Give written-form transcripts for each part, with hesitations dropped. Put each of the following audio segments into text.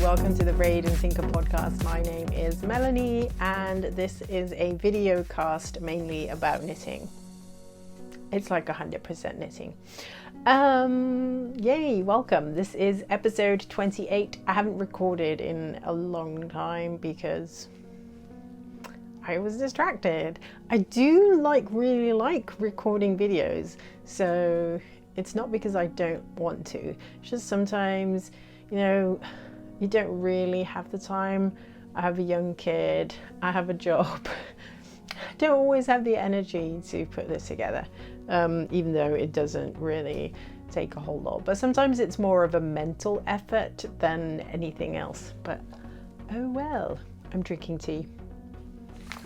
welcome to the Braid and Tinker podcast. My name is Melanie and this is a video cast mainly about knitting. It's like 100% knitting. Yay, welcome. This is episode 28. I haven't recorded in a long time because I was distracted. I do really like recording videos, so it's not because I don't want to. It's just sometimes, you don't really have the time. I have a young kid, I have a job. I don't always have the energy to put this together, even though it doesn't really take a whole lot. But sometimes it's more of a mental effort than anything else. But oh well, I'm drinking tea.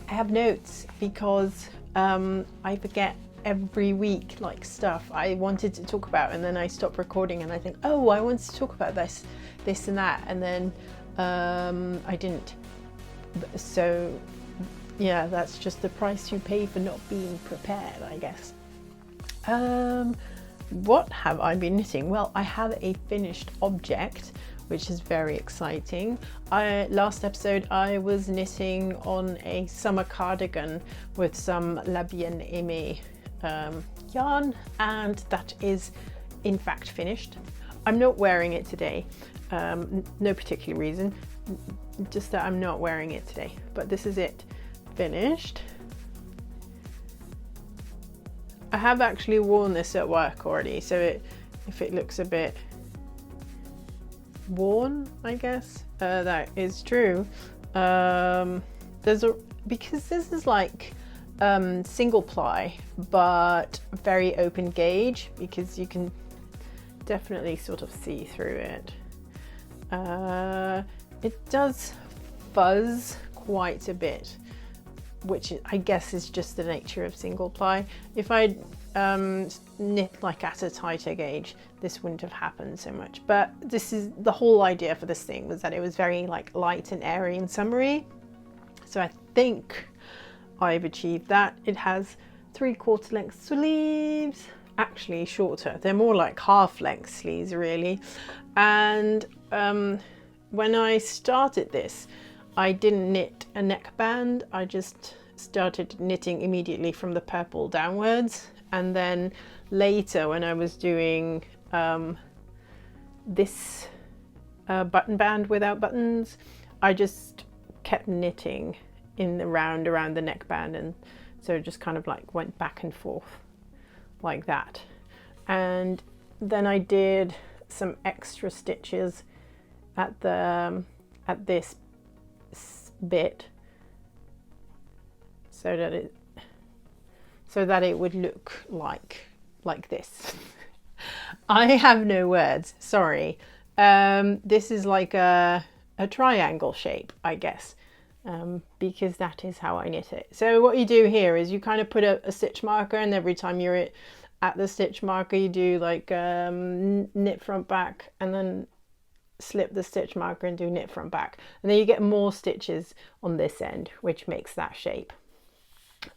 I have notes because I forget every week stuff I wanted to talk about, and then I stop recording and I think, oh, I wanted to talk about this and that, and then I didn't. So yeah, that's just the price you pay for not being prepared, I guess. What have I been knitting? Well, I have a finished object, which is very exciting. Last episode I was knitting on a summer cardigan with some Bienne Aimee yarn, and that is in fact finished. I'm not wearing it today, no particular reason, just that I'm not wearing it today, but this is it finished. I have actually worn this at work already, so if it looks a bit worn, I guess that is true. Because this is single ply but very open gauge, because you can definitely sort of see through it. It does fuzz quite a bit, which I guess is just the nature of single ply. If I knit at a tighter gauge, this wouldn't have happened so much. But this is the whole idea for this thing, was that it was very light and airy and summery. So I think I've achieved that. It has 3/4 length sleeves, actually shorter. They're more like half length sleeves really. And when I started this, I didn't knit a neckband. I just started knitting immediately from the purple downwards, and then later when I was doing this button band without buttons, I just kept knitting in the round around the neckband, and so it just kind of went back and forth like that. And then I did some extra stitches at this bit so that it would look like this. I have no words, sorry. This is like a triangle shape, I guess, because that is how I knit it. So what you do here is you kind of put a stitch marker, and every time you're at the stitch marker you do knit front back, and then slip the stitch marker and do knit front back, and then you get more stitches on this end, which makes that shape.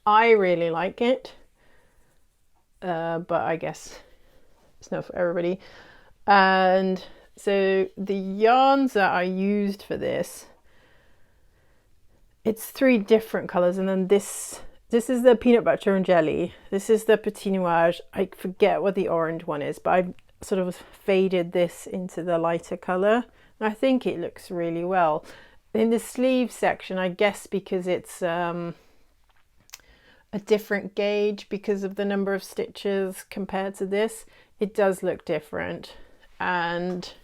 I really like it, but I guess it's not for everybody. And so the yarns that I used for this, it's 3 different colors, and then this is the peanut butter and jelly, this is the Petite. I forget what the orange one is, but I've sort of faded this into the lighter color, and I think it looks really well. In the sleeve section, I guess because it's a different gauge because of the number of stitches compared to this, it does look different, and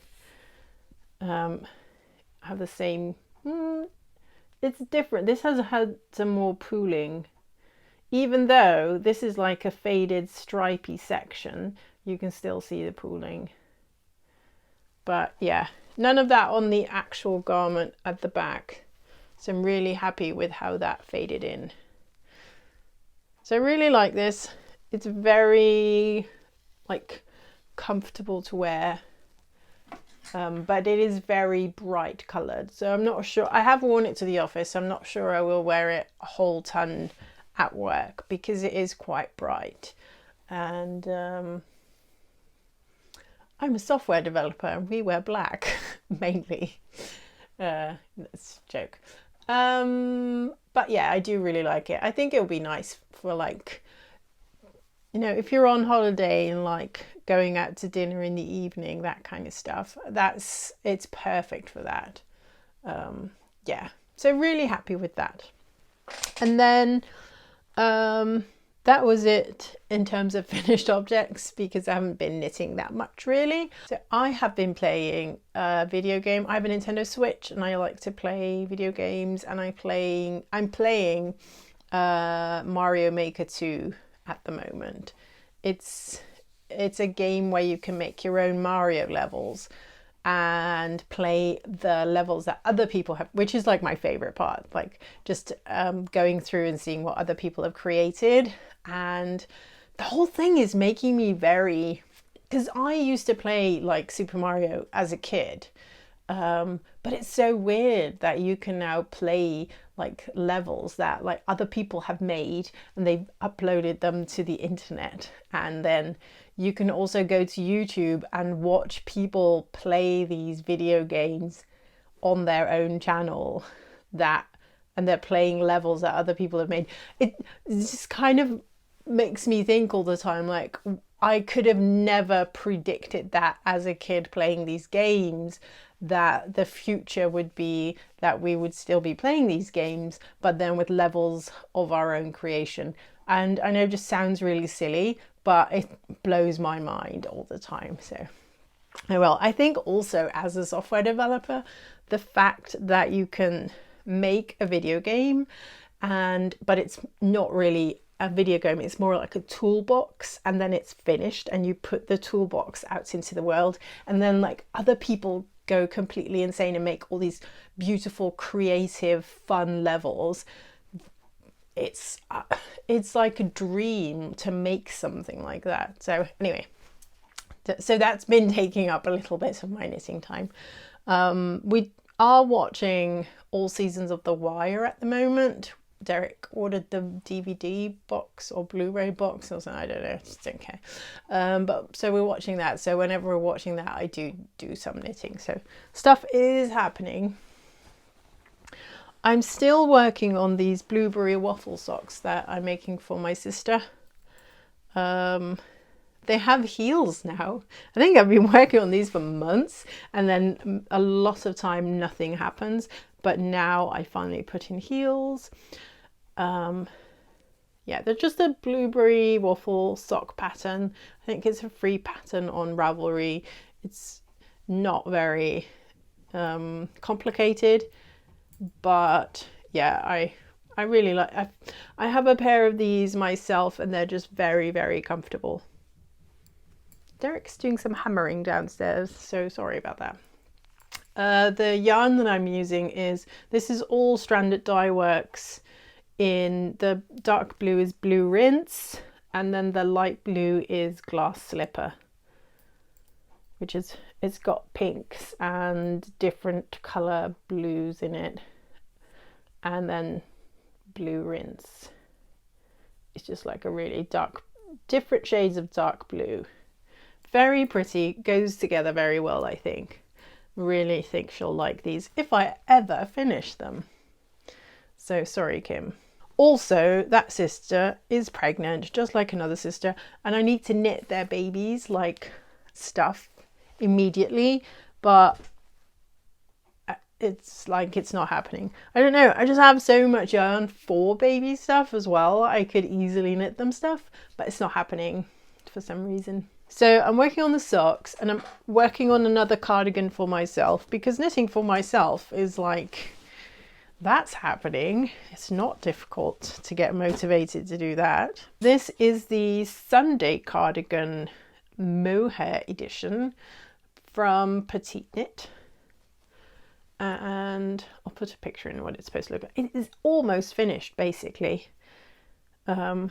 have the same it's different. This has had some more pooling, even though this is like a faded stripy section, you can still see the pooling. But yeah, none of that on the actual garment at the back, so I'm really happy with how that faded in. So I really like this. It's very comfortable to wear, but it is very bright colored, so I'm not sure. I have worn it to the office, so I'm not sure I will wear it a whole ton at work because it is quite bright. And I'm a software developer and we wear black mainly. That's a joke. But yeah, I do really like it. I think it'll be nice for like, you know, if you're on holiday and like going out to dinner in the evening, that kind of stuff. It's perfect for that. Yeah, so really happy with that. And then that was it in terms of finished objects, because I haven't been knitting that much really. So I have been playing a video game. I have a Nintendo Switch and I like to play video games, and I'm playing Mario Maker 2 at the moment. It's a game where you can make your own Mario levels and play the levels that other people have, which is like my favorite part, like just going through and seeing what other people have created. And the whole thing is making me very, because I used to play like Super Mario as a kid, but it's so weird that you can now play like levels that like other people have made and they've uploaded them to the internet, and then you can also go to YouTube and watch people play these video games on their own channel, and they're playing levels that other people have made. It just kind of makes me think all the time, like, I could have never predicted that as a kid playing these games, that the future would be that we would still be playing these games, but then with levels of our own creation. And I know it just sounds really silly, but it blows my mind all the time. So, oh well. I think also as a software developer, the fact that you can make a video game but it's not really a video game, it's more like a toolbox, and then it's finished and you put the toolbox out into the world, and then like other people go completely insane and make all these beautiful, creative, fun levels. It's like a dream to make something like that. So anyway, so that's been taking up a little bit of my knitting time. We are watching all seasons of The Wire at the moment. Derek ordered the DVD box or Blu-ray box or something, I don't know, just don't care. But so we're watching that. So whenever we're watching that, I do some knitting. So stuff is happening. I'm still working on these blueberry waffle socks that I'm making for my sister. They have heels now. I think I've been working on these for months, and then a lot of time nothing happens. But now I finally put in heels. Yeah, they're just a blueberry waffle sock pattern. I think it's a free pattern on Ravelry. It's not very complicated, but yeah, I really like. I have a pair of these myself, and they're just very, very comfortable. Derek's doing some hammering downstairs, so sorry about that. The yarn that I'm using this is all Stranded Dye Works. In the dark blue is Blue Rinse, and then the light blue is Glass Slipper, which is, it's got pinks and different color blues in it, and then Blue Rinse. It's just like a really dark, different shades of dark blue. Very pretty, goes together very well, I think. Really think she'll like these if I ever finish them. So sorry, Kim. Also, that sister is pregnant, just like another sister, and I need to knit their babies like stuff immediately, but it's like it's not happening. I don't know, I just have so much yarn for baby stuff as well. I could easily knit them stuff, but it's not happening for some reason. So I'm working on the socks, and I'm working on another cardigan for myself, because knitting for myself is like, that's happening. It's not difficult to get motivated to do that. This is the Sunday cardigan Mohair edition from Petite Knit. And I'll put a picture in what it's supposed to look like. It is almost finished, basically. Yeah.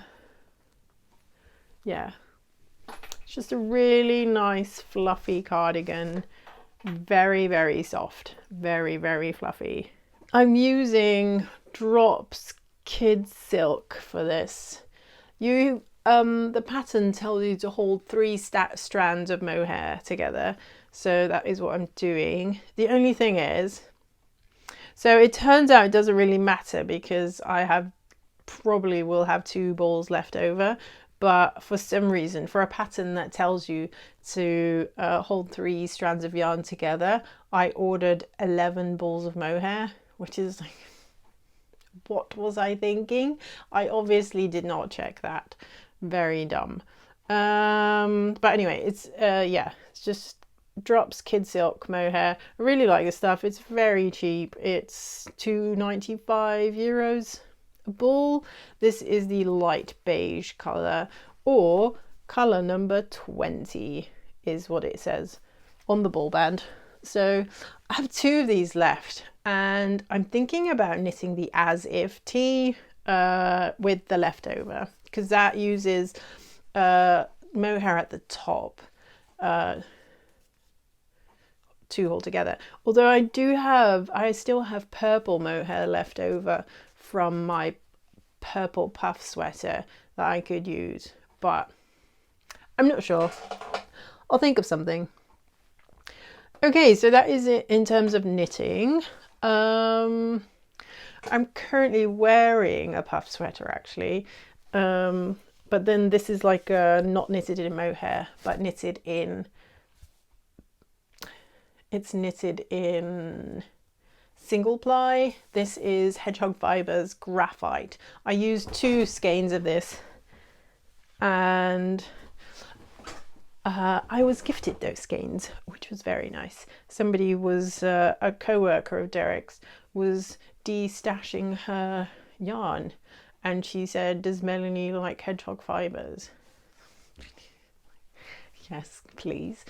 It's just a really nice fluffy cardigan. Very, very soft. Very, very fluffy. I'm using Drops Kids Silk for this. The pattern tells you to hold 3 strands of mohair together. So that is what I'm doing. The only thing is, So it turns out it doesn't really matter because I probably will have 2 balls left over, but for some reason, for a pattern that tells you to hold 3 strands of yarn together, I ordered 11 balls of mohair, which is like, what was I thinking? I obviously did not check that. Very dumb. But anyway, it's yeah, it's just drops kid silk mohair. I really like this stuff. It's very cheap. It's €2.95 a ball. This is the light beige color, or color number 20 is what it says on the ball band. So I have 2 of these left, and I'm thinking about knitting the as if tee with the leftover, because that uses mohair at the top to hold together. Although I still have purple mohair left over from my purple puff sweater that I could use, but I'm not sure. I'll think of something. Okay, so that is it in terms of knitting. I'm currently wearing a puff sweater actually, but then this is like not knitted in mohair, but knitted in, it's knitted in single ply. This is Hedgehog Fibers Graphite. I used 2 skeins of this, and I was gifted those skeins, which was very nice. Somebody was, a co-worker of Derek's, was de-stashing her yarn, and she said, "Does Melanie like Hedgehog Fibers?" Yes, please.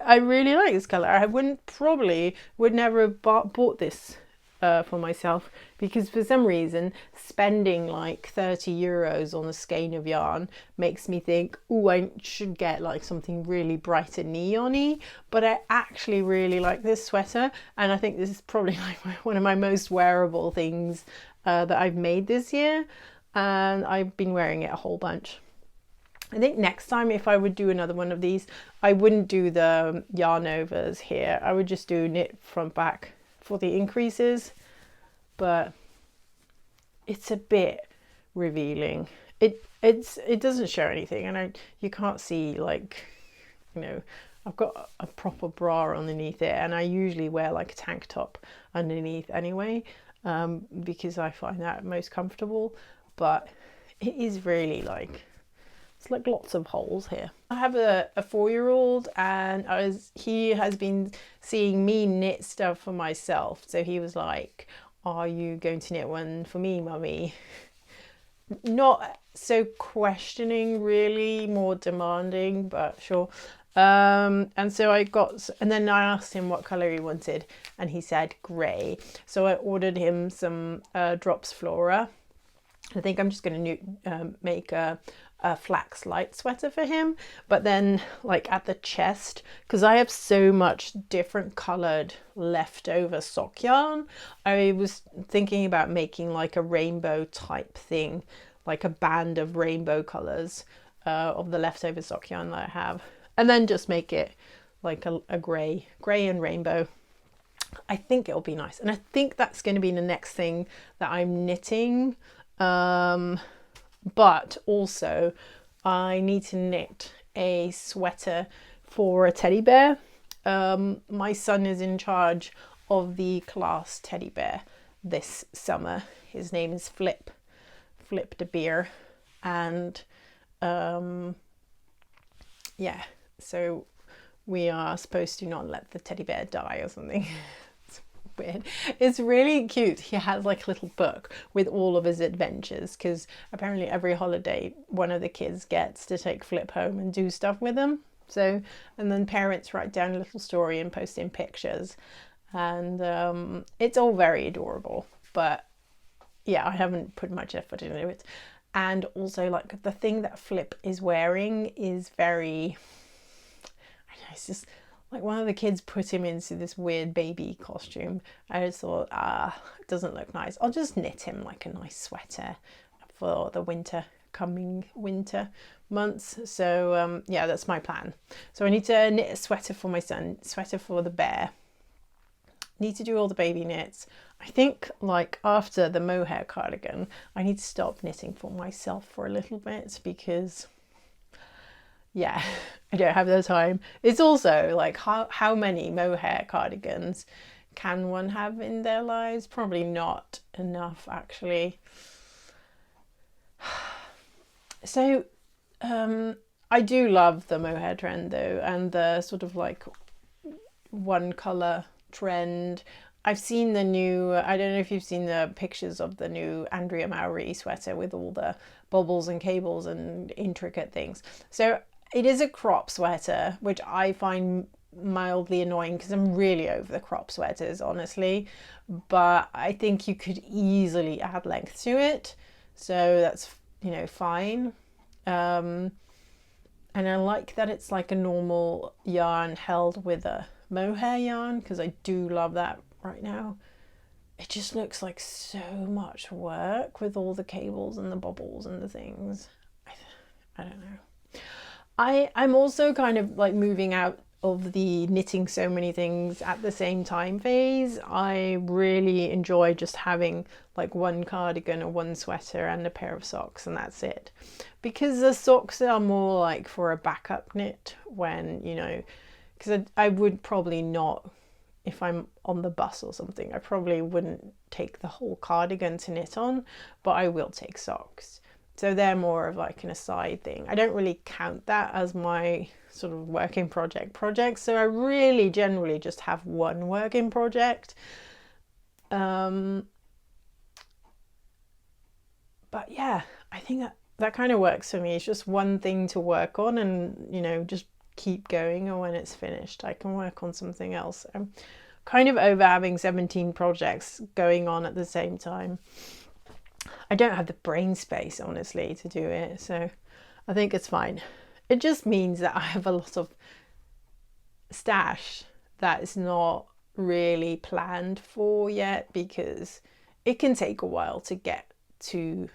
I really like this color. I would never have bought this for myself, because for some reason spending like €30 on a skein of yarn makes me think, oh, I should get like something really bright and neon-y. But I actually really like this sweater, and I think this is probably like one of my most wearable things that I've made this year, and I've been wearing it a whole bunch. I think next time, if I would do another one of these, I wouldn't do the yarn overs here. I would just do knit front back for the increases, but it's a bit revealing. It doesn't show anything, and you can't see, like, you know, I've got a proper bra underneath it, and I usually wear like a tank top underneath anyway, because I find that most comfortable. But it is really like, it's like lots of holes here. I have a 4-year-old, and he has been seeing me knit stuff for myself. So he was like, "Are you going to knit one for me, mummy?" Not so questioning, really, more demanding, but sure. And so and then I asked him what colour he wanted, and he said grey. So I ordered him some Drops Flora. I think I'm just going to make a flax light sweater for him, but then like at the chest, because I have so much different coloured leftover sock yarn, I was thinking about making like a rainbow type thing, like a band of rainbow colours of the leftover sock yarn that I have, and then just make it like a grey and rainbow. I think it'll be nice, and I think that's going to be the next thing that I'm knitting. But also I need to knit a sweater for a teddy bear. My son is in charge of the class teddy bear this summer. His name is Flip the Bear, and yeah, so we are supposed to not let the teddy bear die or something. Weird. It's really cute. He has like a little book with all of his adventures, because apparently every holiday one of the kids gets to take Flip home and do stuff with him. So, and then parents write down a little story and post in pictures, and it's all very adorable. But yeah, I haven't put much effort into it. And also, like, the thing that Flip is wearing is very, I don't know, it's just like one of the kids put him into this weird baby costume. I just thought, it doesn't look nice. I'll just knit him like a nice sweater for the coming winter months. So yeah, that's my plan. So I need to knit a sweater for my son, sweater for the bear, need to do all the baby knits. I think like after the Mohair cardigan, I need to stop knitting for myself for a little bit because yeah, I don't have the time. It's also like how many Mohair cardigans can one have in their lives? Probably not enough actually. So I do love the Mohair trend though, and the sort of like one colour trend. I've seen the new, I don't know if you've seen the pictures of the new Andrea Mowry sweater with all the bobbles and cables and intricate things. So it is a crop sweater, which I find mildly annoying because I'm really over the crop sweaters, honestly. But I think you could easily add length to it. So that's, you know, fine. And I like that it's like a normal yarn held with a Mohair yarn because I do love that right now. It just looks like so much work with all the cables and the bobbles and the things. I don't know. I'm also kind of like moving out of the knitting so many things at the same time phase. I really enjoy just having like one cardigan or one sweater and a pair of socks, and that's it. Because the socks are more like for a backup knit when, you know, because I would probably not, if I'm on the bus or something, I probably wouldn't take the whole cardigan to knit on, but I will take socks. So they're more of like an aside thing. I don't really count that as my sort of working project. So I really generally just have one working project. But yeah, I think that kind of works for me. It's just one thing to work on and, you know, just keep going, and when it's finished I can work on something else. I'm kind of over having 17 projects going on at the same time. I don't have the brain space, honestly, to do it, so I think it's fine. It just means that I have a lot of stash that is not really planned for yet, because it can take a while to get to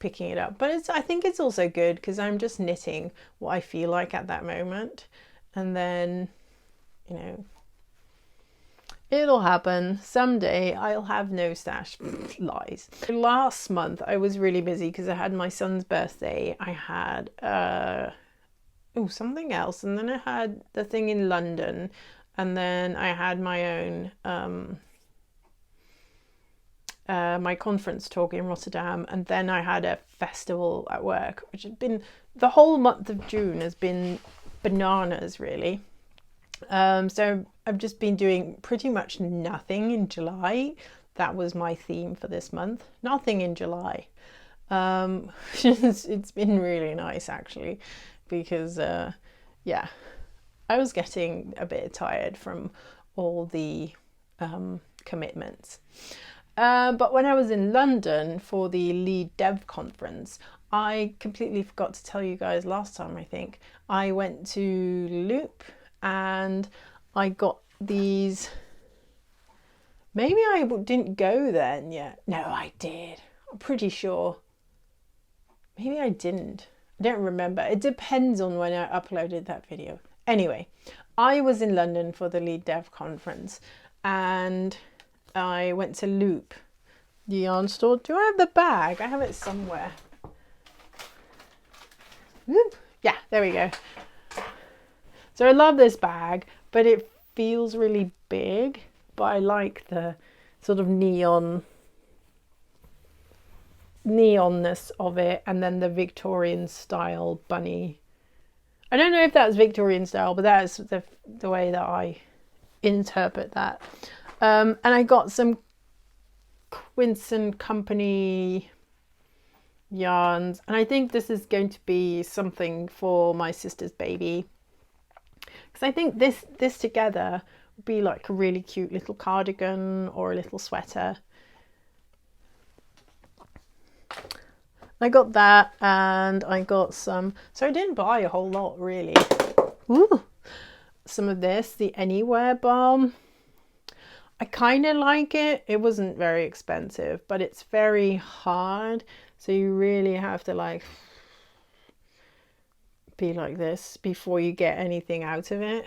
picking it up. But I think it's also good because I'm just knitting what I feel like at that moment, and then, you know, it'll happen someday. I'll have no stash. Lies. Last month I was really busy because I had my son's birthday. I had something else, and then I had the thing in London, and then I had my own my conference talk in Rotterdam, and then I had a festival at work, which had been, the whole month of June has been bananas really. So I've just been doing pretty much nothing in July. That was my theme for this month. Nothing in July. It's been really nice actually, because yeah, I was getting a bit tired from all the commitments. But when I was in London for the Lead Dev conference, I completely forgot to tell you guys last time, I think. I went to Loop and I got these. Maybe I didn't go then yet. No, I did. I'm pretty sure. Maybe I didn't. I don't remember. It depends on when I uploaded that video. Anyway, I was in London for the Lead Dev conference and I went to Loop, the yarn store. Do I have the bag? I have it somewhere. Whoop. Yeah, there we go. So I love this bag, but it feels really big. But I like the sort of neonness of it, and then the Victorian style bunny. I don't know if that's Victorian style, but that's the way that I interpret that. And I got some Quince and Company yarns, and I think this is going to be something for my sister's baby, because I think this together would be like a really cute little cardigan or a little sweater. I got that, and I got some, so I didn't buy a whole lot really. Ooh, some of this, the Anywhere balm. I kind of like it. It wasn't very expensive, but it's very hard. So you really have to like be like this before you get anything out of it.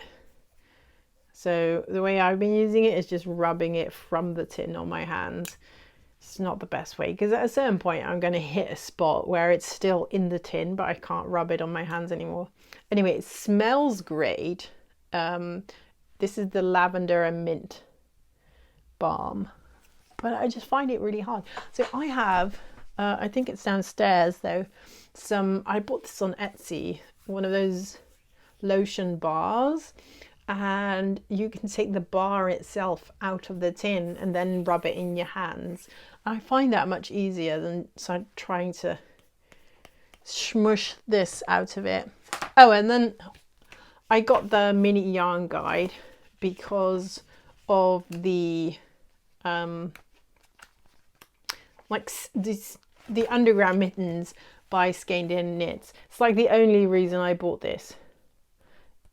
So the way I've been using it is just rubbing it from the tin on my hands. It's not the best way because at a certain point I'm going to hit a spot where it's still in the tin, but I can't rub it on my hands anymore. Anyway, it smells great. This is the lavender and mint balm, but I just find it really hard. So I have, I think it's downstairs though, I bought this on Etsy, one of those lotion bars, and you can take the bar itself out of the tin and then rub it in your hands. I find that much easier than trying to smush this out of it. Oh, and then I got the mini yarn guide because of the the underground mittens by Cardigan knits. It's like the only reason I bought this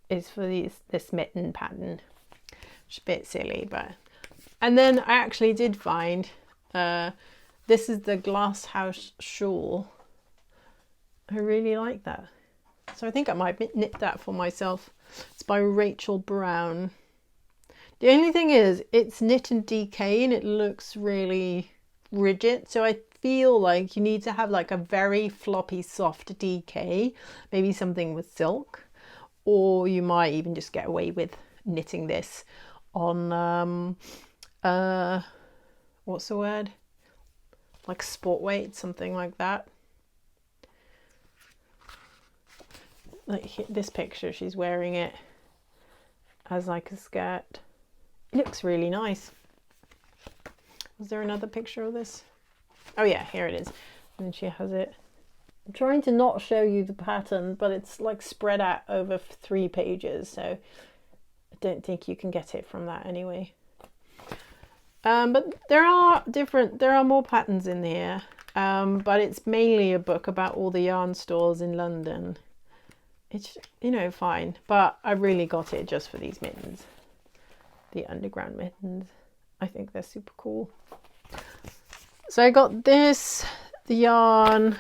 is for this mitten pattern. Which is a bit silly, but. And then I actually did find this is the glass house shawl. I really like that, so I think I might knit that for myself. It's by Rachel Brown. The only thing is it's knit in DK and it looks really rigid, so I feel like you need to have like a very floppy soft DK, maybe something with silk, or you might even just get away with knitting this on what's the word, like sport weight, something like that. Like this picture, she's wearing it as like a skirt. It looks really nice. Was there another picture of this? Oh yeah, here it is. And she has it. I'm trying to not show you the pattern, but it's like spread out over 3 pages, so I don't think you can get it from that anyway. But there are more patterns in here, but it's mainly a book about all the yarn stores in London. It's, you know, fine, but I really got it just for these mittens, the underground mittens. I think they're super cool. So I got this, the yarn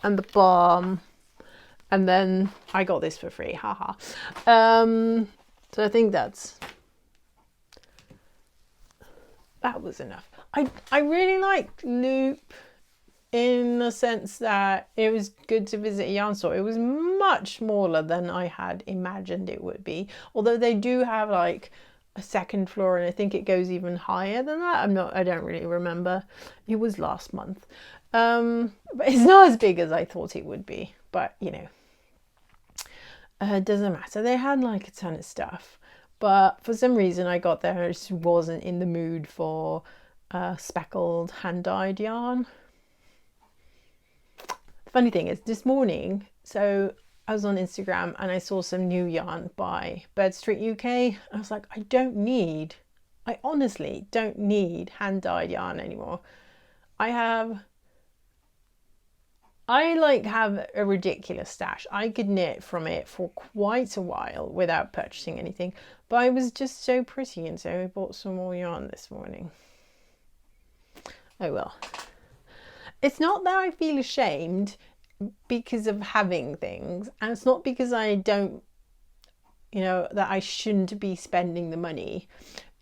and the balm, and then I got this for free, haha. So I think that was enough. I really liked Loop in the sense that it was good to visit a yarn store. It was much smaller than I had imagined it would be, although they do have like a second floor, and I think it goes even higher than that. I don't really remember. It was last month. But it's not as big as I thought it would be, but you know, it doesn't matter. They had like a ton of stuff, but for some reason I got there and I just wasn't in the mood for speckled hand-dyed yarn. The funny thing is, this morning, so I was on Instagram and I saw some new yarn by Bird Street UK. I was like, I honestly don't need hand-dyed yarn anymore. I have a ridiculous stash. I could knit from it for quite a while without purchasing anything, but I was just so pretty, and so I bought some more yarn this morning. Oh well. It's not that I feel ashamed because of having things, and it's not because I don't, you know, that I shouldn't be spending the money.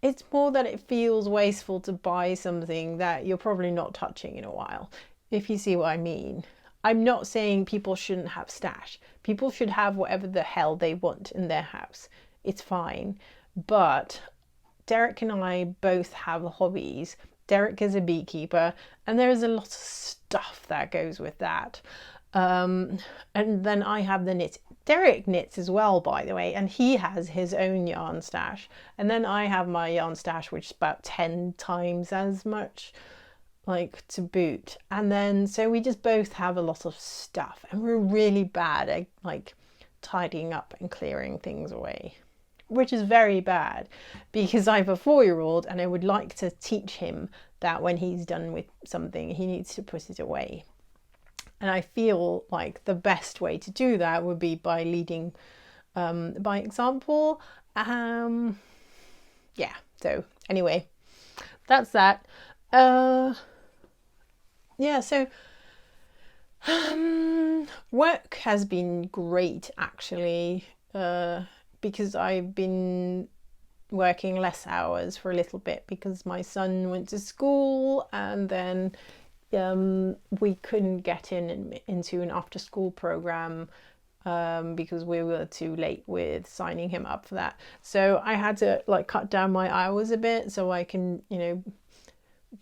It's more that it feels wasteful to buy something that you're probably not touching in a while, if you see what I mean. I'm not saying people shouldn't have stash. People should have whatever the hell they want in their house. It's fine. But Derek and I both have hobbies. Derek is a beekeeper, and there is a lot of stuff that goes with that. And then I have the knit. Derek knits as well, by the way, and he has his own yarn stash. And then I have my yarn stash, which is about 10 times as much, like, to boot. And then so we just both have a lot of stuff, and we're really bad at like tidying up and clearing things away, which is very bad because I have a 4-year-old and I would like to teach him that when he's done with something he needs to put it away. And I feel like the best way to do that would be by leading by example. Yeah, so anyway, that's that. Yeah, so work has been great actually, because I've been working less hours for a little bit because my son went to school, and then we couldn't get into an after school program because we were too late with signing him up for that. So I had to like cut down my hours a bit so I can, you know,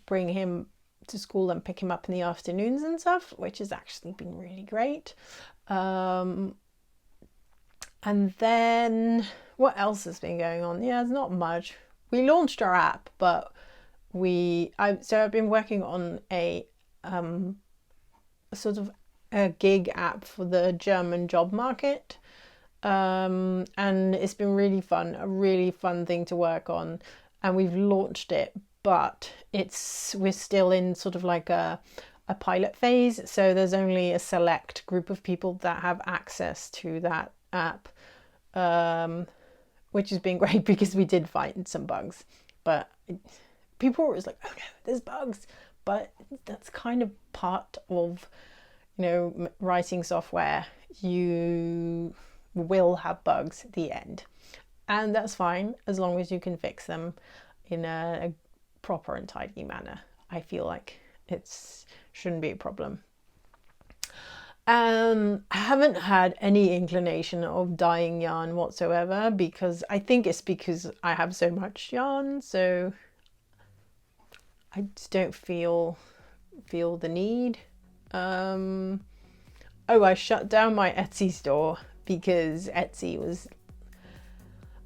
bring him to school and pick him up in the afternoons and stuff, which has actually been really great. And then what else has been going on? Yeah, there's not much. We launched our app, but I've been working on a sort of a gig app for the German job market, and it's been really fun, a really fun thing to work on, and we've launched it, but we're still in sort of like a pilot phase, so there's only a select group of people that have access to that app, which has been great because we did find some bugs, but people were always like, oh no, there's bugs, but that's kind of part of, you know, writing software. You will have bugs at the end, and that's fine as long as you can fix them in a proper and tidy manner. I feel like it shouldn't be a problem. I haven't had any inclination of dyeing yarn whatsoever, because I think it's because I have so much yarn, so I just don't feel the need. I shut down my Etsy store because Etsy was,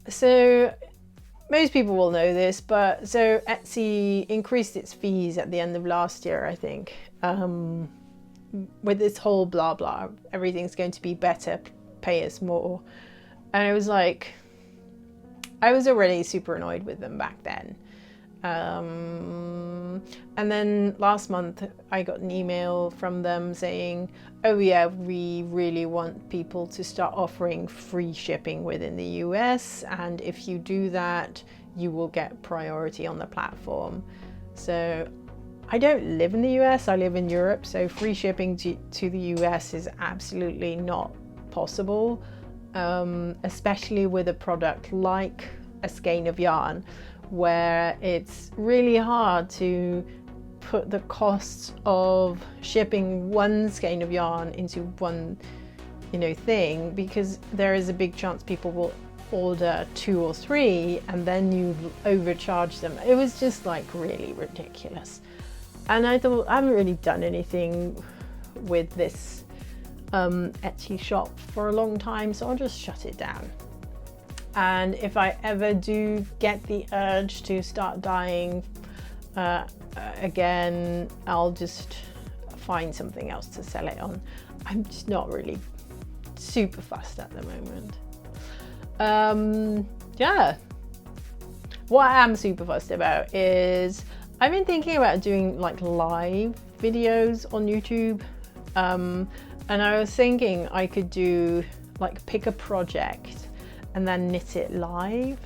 so most people will know this, but so Etsy increased its fees at the end of last year, I think, with this whole blah blah, everything's going to be better, pay us more, and it was like, I was already super annoyed with them back then. And then last month I got an email from them saying, oh yeah, we really want people to start offering free shipping within the US, and if you do that, you will get priority on the platform. So I don't live in the US, I live in Europe, so free shipping to the US is absolutely not possible, especially with a product like a skein of yarn, where it's really hard to put the costs of shipping one skein of yarn into one, you know, thing, because there is a big chance people will order 2 or 3 and then you overcharge them. It was just like really ridiculous, and I thought, I haven't really done anything with this Etsy shop for a long time, so I'll just shut it down. And if I ever do get the urge to start dyeing again, I'll just find something else to sell it on. I'm just not really super fussed at the moment. Yeah. What I am super fussed about is I've been thinking about doing like live videos on YouTube. And I was thinking I could do like pick a project and then knit it live.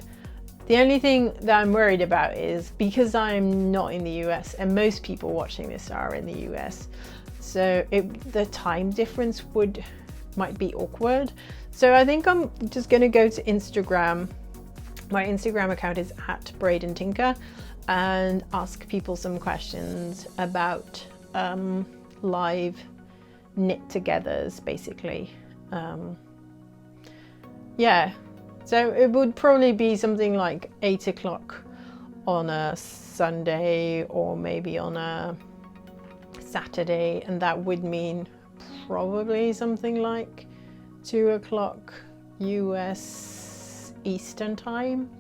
The only thing that I'm worried about is because I'm not in the US, and most people watching this are in the US, so the time difference might be awkward. So I think I'm just gonna go to Instagram. My Instagram account is @BraidAndTinker, and ask people some questions about live knit togethers, basically. Yeah. So it would probably be something like 8 o'clock on a Sunday, or maybe on a Saturday, and that would mean probably something like 2 o'clock US Eastern time.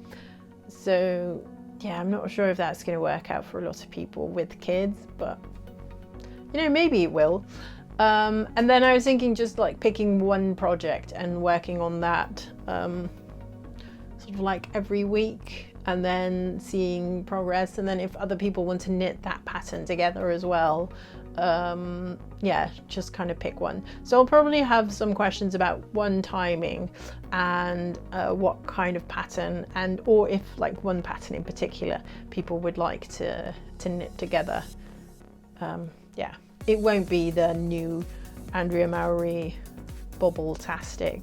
So yeah, I'm not sure if that's going to work out for a lot of people with kids, but you know, maybe it will. And then I was thinking just like picking one project and working on that sort of like every week, and then seeing progress, and then if other people want to knit that pattern together as well, yeah, just kind of pick one. So I'll probably have some questions about one, timing, and what kind of pattern, and or if like one pattern in particular people would like to knit together. Yeah, it won't be the new Andrea Mowry Bobble-tastic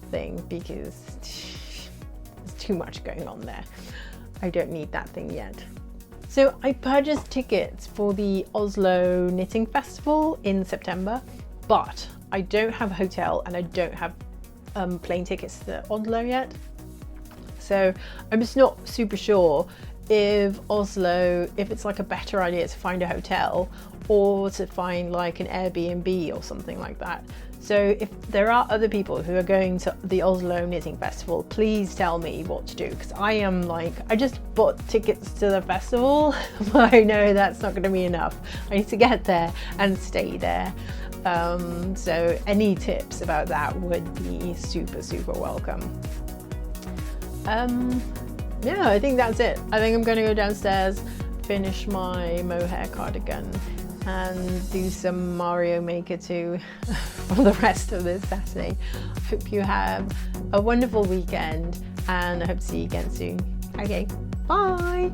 thing, because it's too much going on there. I don't need that thing yet. So I purchased tickets for the Oslo Knitting Festival in September, but I don't have a hotel and I don't have plane tickets to Oslo yet. So I'm just not super sure if it's like a better idea to find a hotel or to find like an Airbnb or something like that. So if there are other people who are going to the Oslo Knitting Festival, please tell me what to do, because I just bought tickets to the festival, but I know that's not going to be enough. I need to get there and stay there. So any tips about that would be super, super welcome. Yeah, I think that's it. I think I'm going to go downstairs, finish my Mohair cardigan and do some Mario Maker 2 for the rest of this Saturday. I hope you have a wonderful weekend and I hope to see you again soon. Okay, bye!